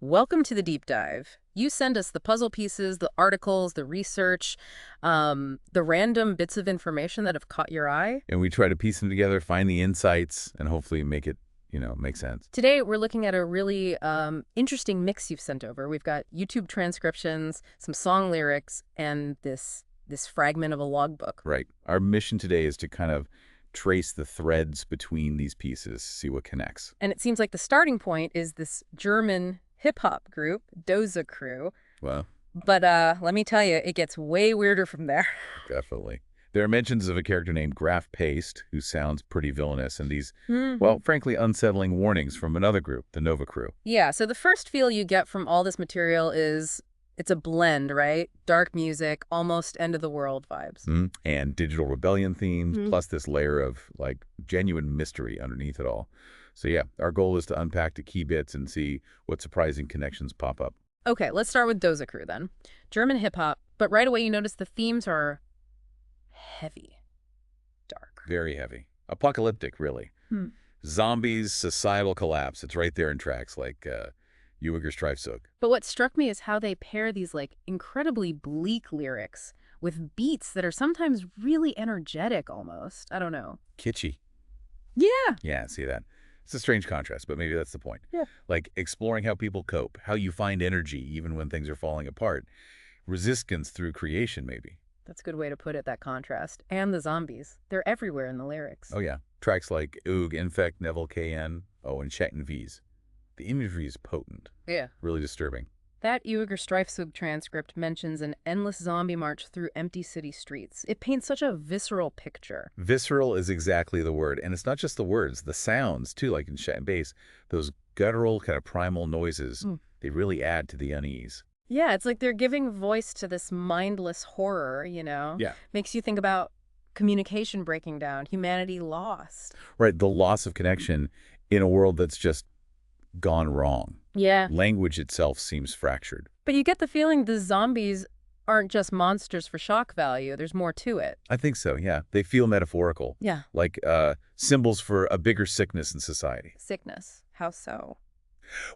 Welcome to the deep dive. You send us the puzzle pieces, the articles, the research, the random bits of information that have caught your eye. And we try to piece them together, find the insights, and hopefully make it, make sense. Today, we're looking at a really interesting mix you've sent over. We've got YouTube transcriptions, some song lyrics, and this fragment of a logbook. Right. Our mission today is to kind of trace the threads between these pieces, see what connects. And it seems like the starting point is this German hip-hop group, Doza Crew. Well, But let me tell you, it gets way weirder from there. definitely. There are mentions of a character named Graf Paste, who sounds pretty villainous, and these, Mhm. well, frankly, unsettling warnings from another group, the Nova Crew. Yeah, so the first feel you get from all this material is it's a blend, right? Dark music, almost end of the world vibes. And digital rebellion themes, Mhm. plus this layer of, genuine mystery underneath it all. So yeah, our goal is to unpack the key bits and see what surprising connections pop up. Okay, let's start with Doza Crew then. German hip hop, but right away you notice the themes are heavy, dark. Very heavy. Apocalyptic, really. Hmm. Zombies, societal collapse. It's right there in tracks like Uiger Streifzug. But what struck me is how they pair these incredibly bleak lyrics with beats that are sometimes really energetic almost. I don't know. Kitschy. Yeah. Yeah, see that. It's a strange contrast, but maybe that's the point. Yeah. Like exploring how people cope, how you find energy even when things are falling apart. Resistance through creation, maybe. That's a good way to put it, that contrast. And the zombies. They're everywhere in the lyrics. Oh, yeah. Tracks like Oog, Infect, Neville KN, and Chetan V's. The imagery is potent. Yeah. Really disturbing. That Uiger Streifzug transcript mentions an endless zombie march through empty city streets. It paints such a visceral picture. Visceral is exactly the word. And it's not just the words, the sounds, too, like in Chetan Bass. Those guttural, kind of primal noises, they really add to the unease. Yeah, it's like they're giving voice to this mindless horror, you know? Yeah. Makes you think about communication breaking down, humanity lost. Right, the loss of connection in a world that's just gone wrong. Yeah. Language itself seems fractured. But you get the feeling the zombies aren't just monsters for shock value. There's more to it. I think so, yeah. They feel metaphorical, Yeah. like symbols for a bigger sickness in society. Sickness. How so?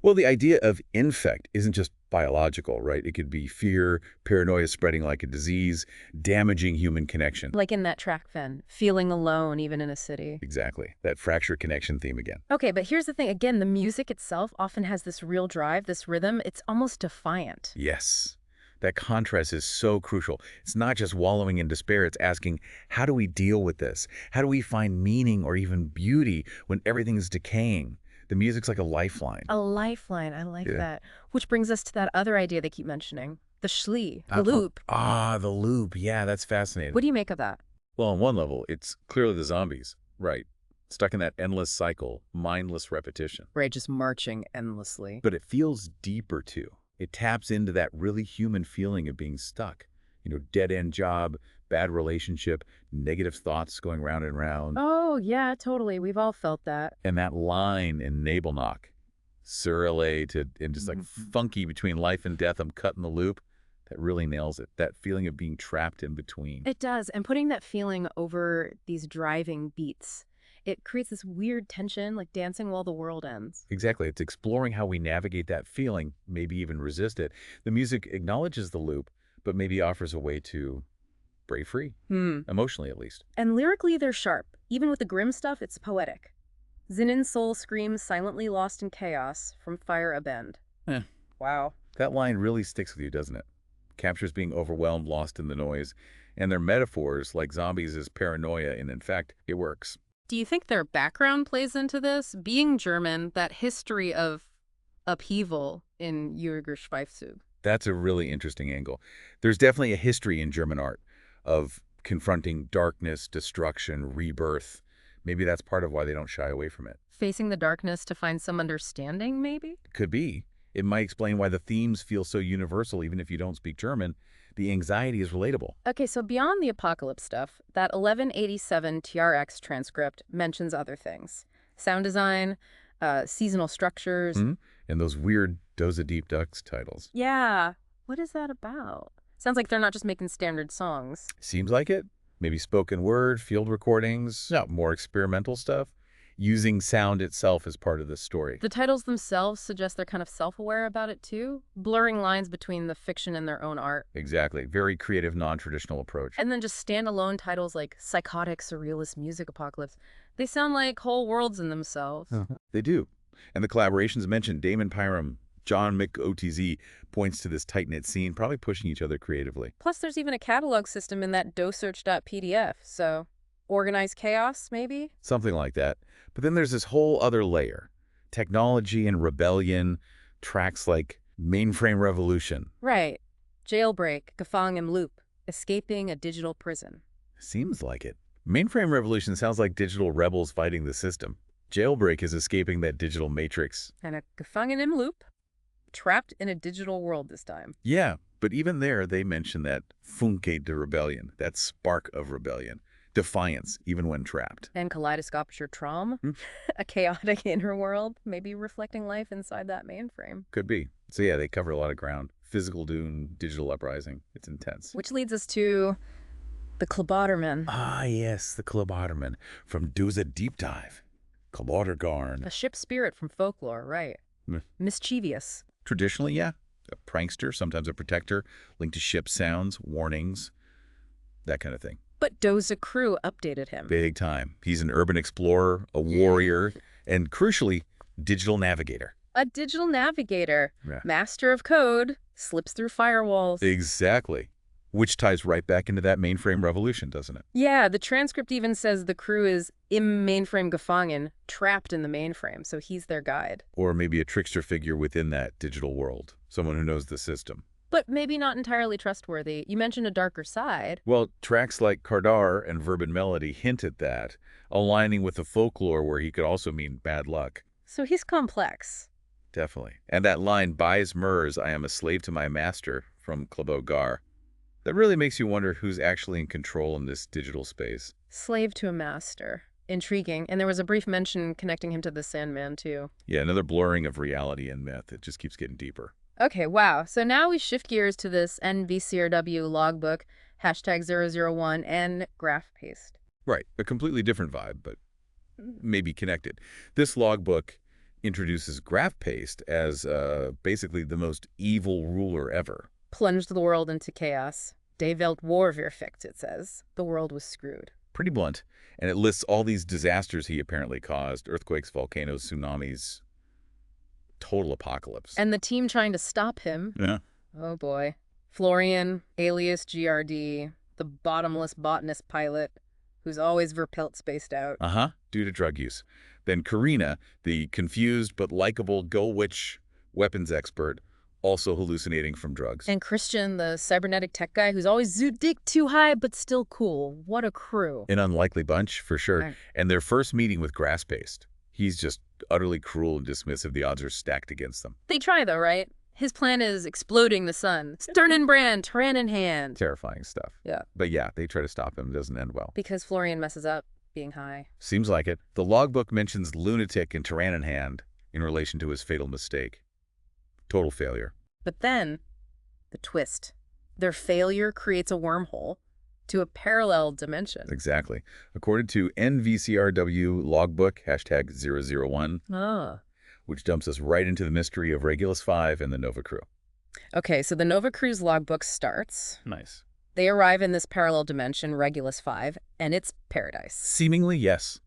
Well, the idea of infect isn't just biological, right? It could be fear, paranoia spreading like a disease, damaging human connection. Like in that track, then, feeling alone even in a city. Exactly. That fractured connection theme again. Okay, but here's the thing. Again, the music itself often has this real drive, this rhythm. It's almost defiant. Yes. That contrast is so crucial. It's not just wallowing in despair. It's asking, how do we deal with this? How do we find meaning or even beauty when everything is decaying? The music's like a lifeline. A lifeline. I like Yeah. that. Which brings us to that other idea they keep mentioning, the schlie, the loop. The loop. Yeah, that's fascinating. What do you make of that? Well, on one level, it's clearly the zombies. Right. Stuck in that endless cycle, mindless repetition. Right, just marching endlessly. But it feels deeper, too. It taps into that really human feeling of being stuck. Dead-end job, bad relationship, negative thoughts going round and round. Oh, yeah, totally. We've all felt that. And that line in Knock, surrelated and just like funky between life and death, I'm cutting the loop, that really nails it. That feeling of being trapped in between. It does. And putting that feeling over these driving beats, it creates this weird tension, like dancing while the world ends. Exactly. It's exploring how we navigate that feeling, maybe even resist it. The music acknowledges the loop, but maybe offers a way to break free, emotionally at least. And lyrically, they're sharp. Even with the grim stuff, it's poetic. Zinin's soul screams silently lost in chaos from fire a bend. Eh. Wow. That line really sticks with you, doesn't it? Captures being overwhelmed, lost in the noise. And their metaphors, like zombies, is paranoia, and in fact, it works. Do you think their background plays into this? Being German, that history of upheaval in Uiger Streifzug. That's a really interesting angle. There's definitely a history in German art of confronting darkness, destruction, rebirth. Maybe that's part of why they don't shy away from it. Facing the darkness to find some understanding, maybe? Could be. It might explain why the themes feel so universal even if you don't speak German. The anxiety is relatable. Okay, so beyond the apocalypse stuff, that 1187 TRX transcript mentions other things. Sound design, seasonal structures. And those weird Doza Deep Ducks titles. Yeah. What is that about? Sounds like they're not just making standard songs. Seems like it. Maybe spoken word, field recordings, more experimental stuff. using sound itself as part of the story. The titles themselves suggest they're kind of self-aware about it too, blurring lines between the fiction and their own art. Exactly. Very creative, non-traditional approach. And then just standalone titles like Psychotic Surrealist Music Apocalypse. They sound like whole worlds in themselves. They do. And the collaborations mentioned, Damon Pyram, John McOTZ, points to this tight-knit scene, probably pushing each other creatively. Plus, there's even a catalog system in that dosearch.pdf, so organized chaos, maybe? Something like that. But then there's this whole other layer. Technology and rebellion, tracks like Mainframe Revolution. Right. Jailbreak, Gefangen Loop, escaping a digital prison. Seems like it. Mainframe Revolution sounds like digital rebels fighting the system. Jailbreak is escaping that digital matrix. And a Gefangen im Loop, trapped in a digital world this time. Yeah, but even there, they mention that Funke de Rebellion, that spark of rebellion. Defiance, even when trapped. And Kaleidoscopischer Traum, a chaotic inner world, maybe reflecting life inside that mainframe. Could be. So yeah, they cover a lot of ground. Physical doom, digital uprising. It's intense. Which leads us to the Klabauterman. Ah, yes, the Klabauterman from Doza Deep Dive. Klabautergarn. A ship spirit from folklore, right. Mm. Mischievous. Traditionally, yeah. A prankster, sometimes a protector, linked to ship sounds, warnings, that kind of thing. But Doza Crew updated him. Big time. He's an urban explorer, a warrior, and crucially, digital navigator. A digital navigator, Yeah. master of code, slips through firewalls. Exactly. Which ties right back into that mainframe revolution, doesn't it? Yeah, the transcript even says the crew is im Mainframe gefangen, trapped in the mainframe, so he's their guide. Or maybe a trickster figure within that digital world, someone who knows the system. But maybe not entirely trustworthy. You mentioned a darker side. Well, tracks like Kardar and Verb and Melody hint at that, aligning with the folklore where he could also mean bad luck. So he's complex. Definitely. And that line, Buys Mers, I am a slave to my master, from Klabo Gar. That really makes you wonder who's actually in control in this digital space. Slave to a master. Intriguing. And there was a brief mention connecting him to the Sandman, too. Yeah, another blurring of reality and myth. It just keeps getting deeper. Okay, wow. So now we shift gears to this NVCRW logbook, #001, and graph paste. Right. A completely different vibe, but maybe connected. This logbook introduces Graph Paste as basically the most evil ruler ever. Plunged the world into chaos. Die Welt war verfickt, it says. The world was screwed. Pretty blunt. And it lists all these disasters he apparently caused. Earthquakes, volcanoes, tsunamis. Total apocalypse. And the team trying to stop him. Yeah. Oh boy. Florian, alias GRD, the bottomless botanist pilot, who's always verpelt spaced out. Uh-huh. Due to drug use. Then Karina, the confused but likable Go-Witch weapons expert, also hallucinating from drugs. And Christian, the cybernetic tech guy who's always zoo dick too high but still cool. What a crew. An unlikely bunch, for sure. Right. And their first meeting with Grass Paste. He's just utterly cruel and dismissive. The odds are stacked against them. They try though, right? His plan is exploding the sun. Sternenbrand, Tyrann in hand. Terrifying stuff. Yeah. But yeah, they try to stop him. It doesn't end well. Because Florian messes up being high. Seems like it. The logbook mentions lunatic and Tyrann in hand in relation to his fatal mistake. Total failure. But then, the twist. Their failure creates a wormhole to a parallel dimension. Exactly. According to NVCRW logbook, #001, Ah. which dumps us right into the mystery of Regulus 5 and the Nova Crew. Okay, so the Nova Crew's logbook starts. Nice. They arrive in this parallel dimension, Regulus 5, and it's paradise. Seemingly, yes.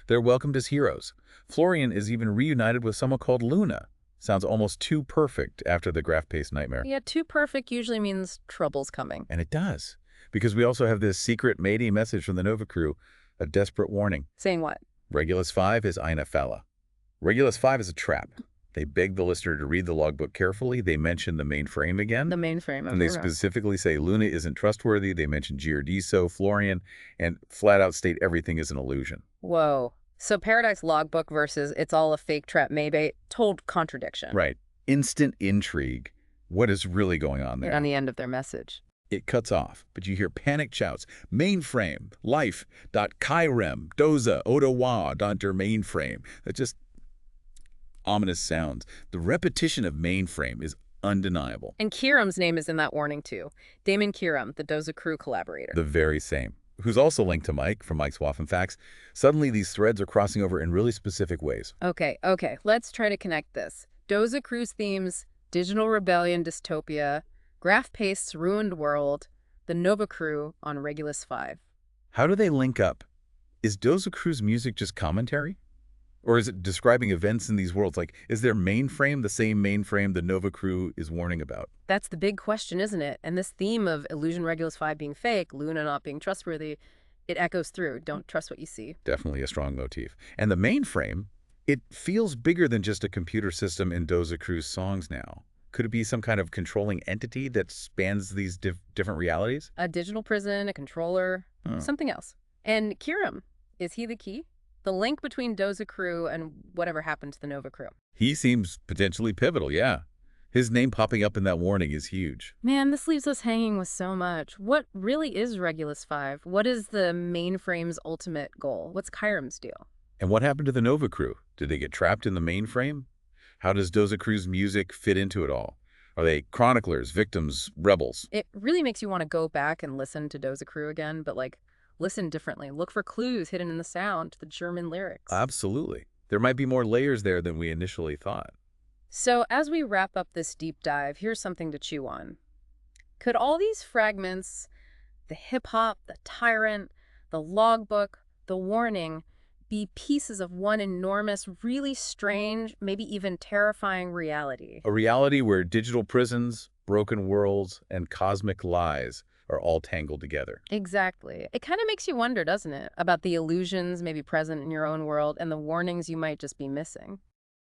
They're welcomed as heroes. Florian is even reunited with someone called Luna. Sounds almost too perfect after the Graph Paste nightmare. Yeah, too perfect usually means trouble's coming. And it does. Because we also have this secret Mayday message from the Nova Crew, a desperate warning. Saying what? Regulus 5 is Eine Falle. Regulus 5 is a trap. They beg the listener to read the logbook carefully. They mention the mainframe again. The mainframe. And they specifically say Luna isn't trustworthy. They mention Giardiso, Florian, and flat out state everything is an illusion. Whoa. So Paradise logbook versus it's all a fake trap Maybait, total contradiction. Right. Instant intrigue. What is really going on there? On the end of their message. It cuts off, but you hear panicked shouts. Mainframe, life.kyrem, doza, odawa.der mainframe. That just ominous sounds. The repetition of mainframe is undeniable. And Kiram's name is in that warning too. Damon Kiram, the Doza Crew collaborator. The very same. who's also linked to Mike from Mike's Waffen Facts. Suddenly, these threads are crossing over in really specific ways. Okay. Let's try to connect this. Doza Cruz themes, Digital Rebellion dystopia, Graph Paste's Ruined World, the Nova Crew on Regulus 5. How do they link up? Is Doza Cruz music just commentary? Or is it describing events in these worlds? Like, is their mainframe the same mainframe the Nova Crew is warning about? That's the big question, isn't it? And this theme of Illusion Regulus 5 being fake, Luna not being trustworthy, it echoes through. Don't trust what you see. Definitely a strong motif. And the mainframe, it feels bigger than just a computer system in Doza Cruz songs now. Could it be some kind of controlling entity that spans these different realities? A digital prison, a controller, Huh. something else. And Kiram, is he the key? The link between Doza Crew and whatever happened to the Nova Crew. He seems potentially pivotal, yeah. His name popping up in that warning is huge. Man, this leaves us hanging with so much. What really is Regulus 5? What is the mainframe's ultimate goal? What's Kyram's deal? And what happened to the Nova Crew? Did they get trapped in the mainframe? How does Doza Cruz music fit into it all? Are they chroniclers, victims, rebels? It really makes you want to go back and listen to Doza Crew again, but like, listen differently. Look for clues hidden in the sound, the German lyrics. Absolutely. There might be more layers there than we initially thought. So as we wrap up this deep dive, here's something to chew on. Could all these fragments, the hip-hop, the tyrant, the logbook, the warning, be pieces of one enormous, really strange, maybe even terrifying reality? A reality where digital prisons, broken worlds, and cosmic lies are all tangled together. Exactly. It kind of makes you wonder, doesn't it, about the illusions maybe present in your own world and the warnings you might just be missing.